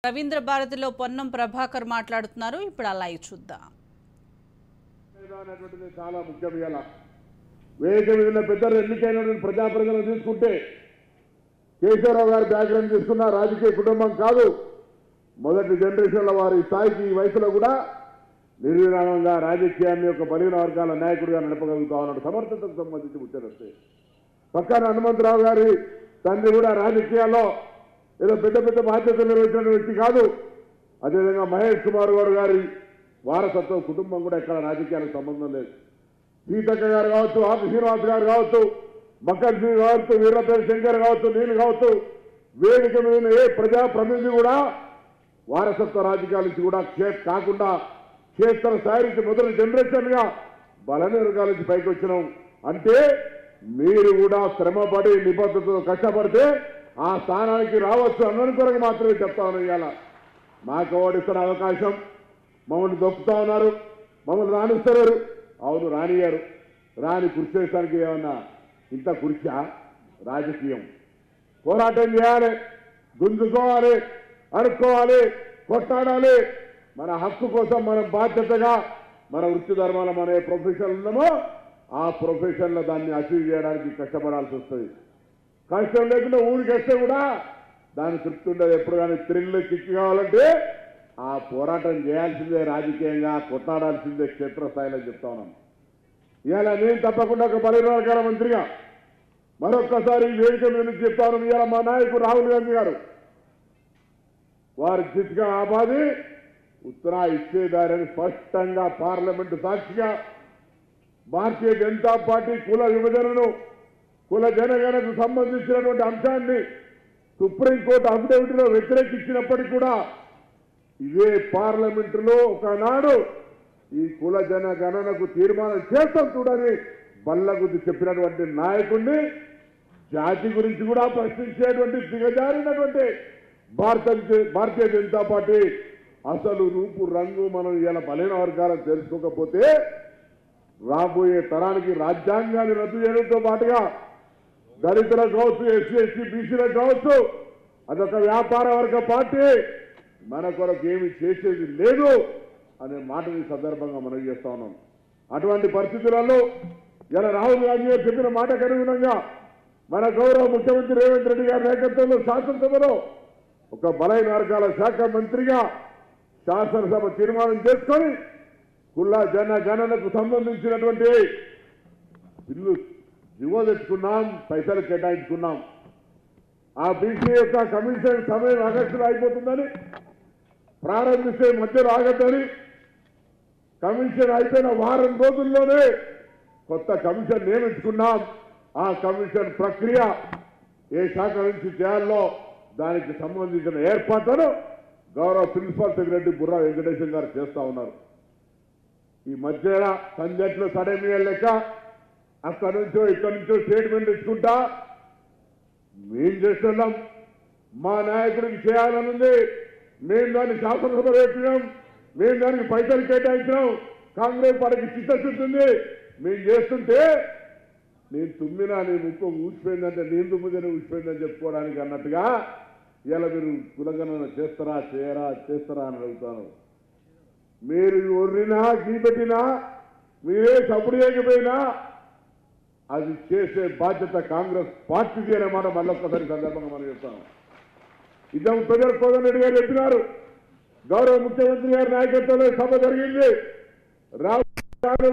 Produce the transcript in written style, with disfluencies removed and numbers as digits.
రవీంద్ర భారతిలో పొన్నం ప్రభాకర్ మాట్లాడుతున్నారు. ఇప్పుడు ఆ లైవ్ చూద్దాం. చాలా ముఖ్యం. ఇవాళ వేదిక మీద ఉన్న పెద్దలు ఎన్నికైనటువంటి ప్రజాప్రతినిధులను తీసుకుంటే కేశవరావు గారి బ్యాక్గ్రౌండ్ తీసుకున్న రాజకీయ కుటుంబం కాదు. మొదటి జనరేషన్ల వారి స్థాయికి ఈ వయసులో కూడా నిర్విరామంగా రాజకీయాన్ని ఒక బలహీన వర్గాల నాయకుడిగా నడపగలుగుతా ఉన్నాడు. సమర్థతకు సంబంధించి ముచ్చటొస్తే పక్కన హనుమంతరావు గారి తండ్రి కూడా రాజకీయాల్లో ఏదో పెద్ద పెద్ద బాధ్యతలు నిర్వహించిన వ్యక్తి కాదు. అదేవిధంగా మహేష్ కుమార్ గౌడ్ గారి వారసత్వ కుటుంబం కూడా ఎక్కడ రాజకీయాలకు సంబంధం లేదు. సీతక్క గారు కావచ్చు, ఆర్ శ్రీనివాస్ గారు కావచ్చు, మక్కన్ సింగ్ కావచ్చు, వీరపేట శంకర్ కావచ్చు, నేను కావచ్చు, వేదిక మీద ఏ ప్రజాప్రతినిధి కూడా వారసత్వ రాజకీయాల నుంచి కూడా కాకుండా క్షేత్ర స్థాయి నుంచి మొదటి జనరేషన్ గా బలమైన వర్గాల నుంచి పైకి వచ్చినాం. అంటే మీరు కూడా శ్రమపడి నిబద్ధతతో కష్టపడితే ఆ స్థానానికి రావచ్చు అన్నది కొరకు మాత్రమే చెప్తా ఉన్నాం. ఇవాళ మాకు ఓడిస్తున్న అవకాశం మమ్మల్ని దొక్కుతా ఉన్నారు, మమ్మల్ని రాణిస్తారు. అవును, రానియారు. రాని కృషి ఏమన్నా ఇంత కృషి రాజకీయం పోరాటం చేయాలి, గుంజుకోవాలి, అడుక్కోవాలి, కొట్టాడాలి. మన హక్కు కోసం మనం బాధ్యతగా మన వృత్తి ధర్మాలు మన ఏ ప్రొఫెషన్ ఉన్నామో ఆ ప్రొఫెషన్లో దాన్ని అచీవ్ చేయడానికి కష్టపడాల్సి వస్తుంది. కష్టం లేకుండా ఊరికి వస్తే కూడా దాన్ని తృప్తి ఉండదు. ఎప్పుడు కానీ త్రిల్లు కిక్కి కావాలంటే ఆ పోరాటం చేయాల్సిందే, రాజకీయంగా కొట్లాడాల్సిందే క్షేత్రస్థాయిలో చెప్తా ఉన్నాం. ఇవాళ నేను తప్పకుండా ఒక బలహీన వర్గాల మంత్రిగా మరొక్కసారి వేదిక మీద నుంచి చెప్తాను. ఇవాళ మా నాయకుడు రాహుల్ గాంధీ గారు వారి దిశగా ఆబాది ఉత్తరా ఇచ్చేదారని స్పష్టంగా పార్లమెంటు సాక్షిగా భారతీయ జనతా పార్టీ కుల విభజనను, కుల జనగణకు సంబంధించినటువంటి అంశాన్ని సుప్రీంకోర్టు అఫిడవిట్లో వ్యతిరేకించినప్పటికీ కూడా ఇదే పార్లమెంటులో ఒకనాడు ఈ కుల జనగణనకు తీర్మానం చేస్తాం చూడని బల్లగుద్ది చెప్పినటువంటి నాయకుడిని, జాతి గురించి కూడా ప్రశ్నించేటువంటి దిగజారినటువంటి భారతీయ జనతా పార్టీ అసలు రూపు రంగు మనం ఇలా బలహీన వర్గాలను తెలుసుకోకపోతే రాబోయే తరానికి రాజ్యాంగాన్ని రద్దు చేయడంతో పాటుగా దళితులకు కావచ్చు, ఎస్సీ ఎస్టీ బీసీలకు కావచ్చు, అదొక వ్యాపార వర్గ పార్టీ, మన కొరకు ఏమి చేసేది లేదు అనే మాటని సందర్భంగా మనం చేస్తా ఉన్నాం. అటువంటి పరిస్థితులలో ఇలా రాహుల్ గాంధీ గారు చెప్పిన మాటకు అనుగుణంగా మన గౌరవ ముఖ్యమంత్రి రేవంత్ రెడ్డి గారి నేతృత్వంలో శాసనసభలో ఒక బలహీన వర్గాల శాఖ మంత్రిగా శాసనసభ తీర్మానం చేసుకొని కుల జనగణనకు సంబంధించినటువంటి బిల్లు జివో తెచ్చుకున్నాం, పైసలు కేటాయించుకున్నాం. ఆ బీసీ యొక్క కమిషన్ సమయం ఆగస్టులో అయిపోతుందని ప్రారంభిస్తే మధ్యలో ఆగద్దని కమిషన్ అయిపోయిన వారం రోజుల్లోనే కొత్త కమిషన్ నియమించుకున్నాం. ఆ కమిషన్ ప్రక్రియ ఏ శాఖ నుంచి చేయాలో దానికి సంబంధించిన ఏర్పాట్లను గౌరవ ప్రిన్సిపల్ సెక్రటరీ బుర్రా వెంకటేశ్వర గారు చేస్తా ఉన్నారు. ఈ మధ్య సంజట్లో సడమియా లెక్క అక్కడి నుంచో ఇక్కడి నుంచో స్టేట్మెంట్ ఇచ్చుకుంటా మేం చేస్తున్నాం, మా నాయకుడికి చేయాలనుంది, మేము దాన్ని శాసనసభ పెట్టినాం, మేము దానికి పైసలు కేటాయించినాం, కాంగ్రెస్ పార్టీకి చిత్తశుద్ధి ఉంది, మేము చేస్తుంటే నేను తుమ్మినా నీ ముక్కు ఊసిపోయిందంటే నేను తుమ్మిదని ఊసిపోయిందని చెప్పుకోవడానికి అన్నట్టుగా ఇలా మీరు కులగణన చేస్తారా అని అడుగుతాను. మీరు ఒర్రినా గీపెట్టినా మీరే సప్పుడు చేయకపోయినా అది చేసే బాధ్యత కాంగ్రెస్ పార్టీకి అనే మాట మళ్ళొక్కసారి సందర్భంగా మనం చెప్తాం. ఇద్దరు ప్రజలు కోదండ రెడ్డి గారు చెప్పినారు. గౌరవ ముఖ్యమంత్రి గారి నాయకత్వంలో సభ జరిగింది. రాష్ట్ర